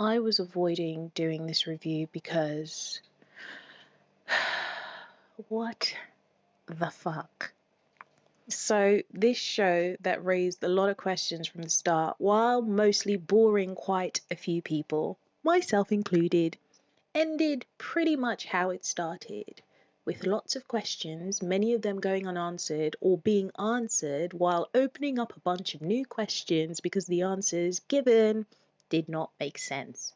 I was avoiding doing this review because what the fuck? So this show that raised a lot of questions from the start, while mostly boring quite a few people, myself included, ended pretty much how it started, with lots of questions, many of them going unanswered or being answered while opening up a bunch of new questions because the answers given did not make sense.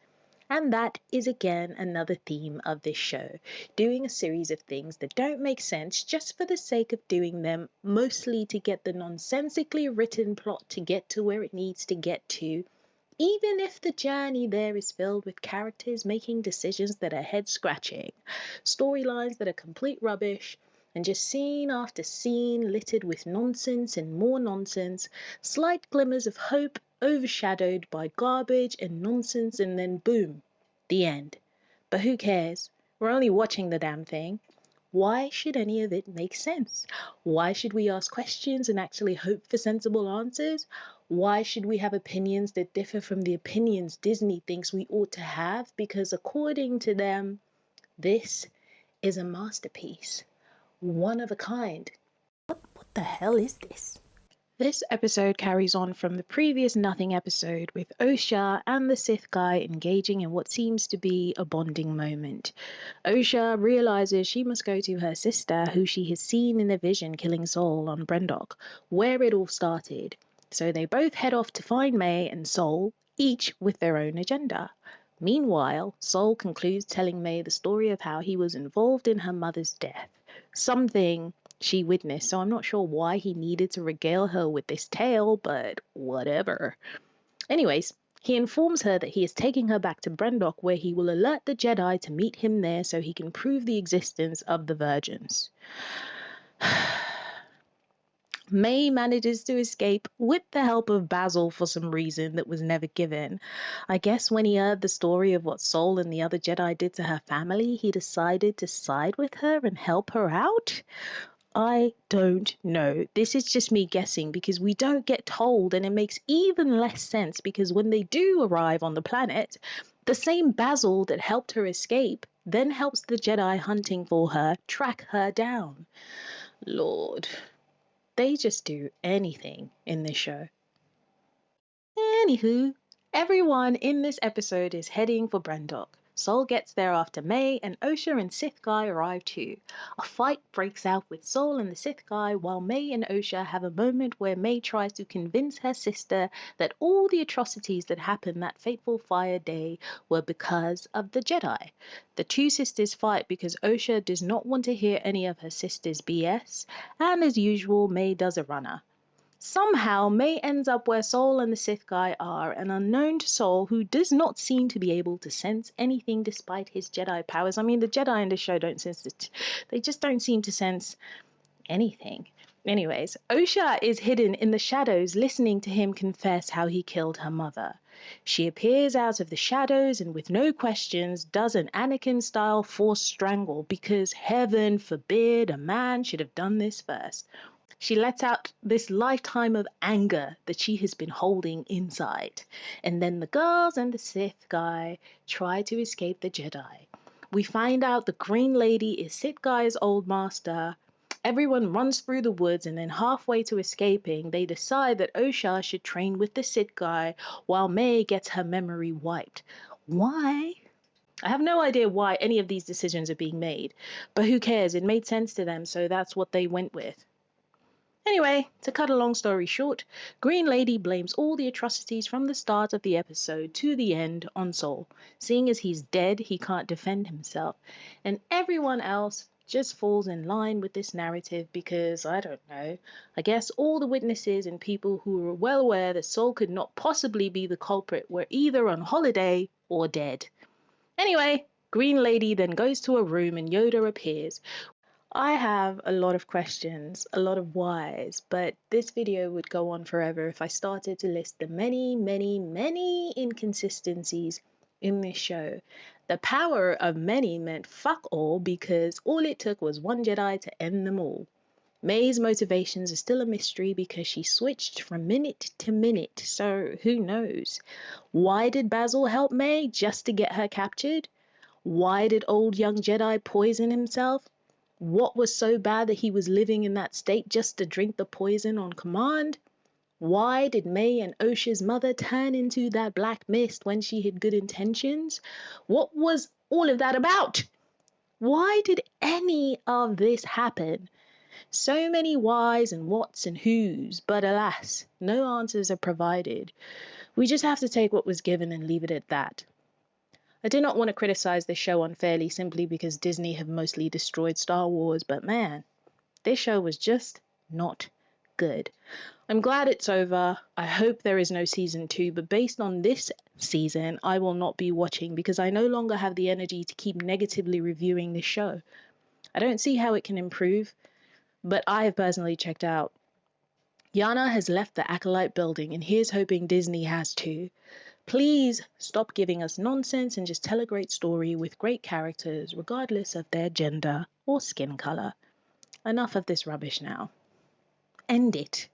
And that is again another theme of this show, doing a series of things that don't make sense just for the sake of doing them, mostly to get the nonsensically written plot to get to where it needs to get to, even if the journey there is filled with characters making decisions that are head scratching, storylines that are complete rubbish, and just scene after scene littered with nonsense and more nonsense, slight glimmers of hope overshadowed by garbage and nonsense, and then boom, the end. But who cares? We're only watching the damn thing. Why should any of it make sense? Why should we ask questions and actually hope for sensible answers? Why should we have opinions that differ from the opinions Disney thinks we ought to have? Because according to them, this is a masterpiece. One of a kind. What the hell is this? This episode carries on from the previous Nothing episode, with Osha and the Sith guy engaging in what seems to be a bonding moment. Osha realizes she must go to her sister, who she has seen in a vision killing Sol on Brendok, where it all started. So they both head off to find May and Sol, each with their own agenda. Meanwhile, Sol concludes telling May the story of how he was involved in her mother's death. Something she witnessed, so I'm not sure why he needed to regale her with this tale, but whatever. Anyways, he informs her that he is taking her back to Brendok, where he will alert the Jedi to meet him there so he can prove the existence of the virgins. May manages to escape with the help of Basil for some reason that was never given. I guess when he heard the story of what Sol and the other Jedi did to her family, he decided to side with her and help her out? I don't know. This is just me guessing because we don't get told, and it makes even less sense because when they do arrive on the planet, the same Basil that helped her escape then helps the Jedi hunting for her track her down. Lord, they just do anything in this show. Anywho, everyone in this episode is heading for Brendok. Sol gets there after May, and Osha and Sith Guy arrive too. A fight breaks out with Sol and the Sith Guy, while May and Osha have a moment where May tries to convince her sister that all the atrocities that happened that fateful fire day were because of the Jedi. The two sisters fight because Osha does not want to hear any of her sister's BS, and as usual, May does a runner. Somehow, May ends up where Sol and the Sith guy are, an unknown to Sol who does not seem to be able to sense anything despite his Jedi powers. I mean, the Jedi in the show don't sense it. They just don't seem to sense anything. Anyways, Osha is hidden in the shadows listening to him confess how he killed her mother. She appears out of the shadows and with no questions does an Anakin-style forced strangle because heaven forbid a man should have done this first. She lets out this lifetime of anger that she has been holding inside. And then the girls and the Sith guy try to escape the Jedi. We find out the Green Lady is Sith Guy's old master. Everyone runs through the woods, and then halfway to escaping, they decide that Osha should train with the Sith guy while May gets her memory wiped. Why? I have no idea why any of these decisions are being made, but who cares? It made sense to them, so that's what they went with. Anyway, to cut a long story short, Green Lady blames all the atrocities from the start of the episode to the end on Sol. Seeing as he's dead, he can't defend himself, and everyone else just falls in line with this narrative because, I don't know, I guess all the witnesses and people who were well aware that Sol could not possibly be the culprit were either on holiday or dead. Anyway, Green Lady then goes to a room and Yoda appears. I have a lot of questions, a lot of whys, but this video would go on forever if I started to list the many inconsistencies in this show. The power of many meant fuck all because all it took was one Jedi to end them all. May's motivations are still a mystery because she switched from minute to minute, so who knows? Why did Basil help May? Just to get her captured? Why did old young Jedi poison himself? What was so bad that he was living in that state just to drink the poison on command? Why did May and Osha's mother turn into that black mist when she had good intentions? What was all of that about? Why did any of this happen? So many whys and whats and whos, but alas, no answers are provided. We just have to take what was given and leave it at that. I do not want to criticize this show unfairly simply because Disney have mostly destroyed Star Wars, but man, this show was just not good. I'm glad it's over. I hope there is no season 2, but based on this season, I will not be watching because I no longer have the energy to keep negatively reviewing this show. I don't see how it can improve, but I have personally checked out. Yanna has left the Acolyte building, and here's hoping Disney has too. Please stop giving us nonsense and just tell a great story with great characters, regardless of their gender or skin color. Enough of this rubbish now. End it.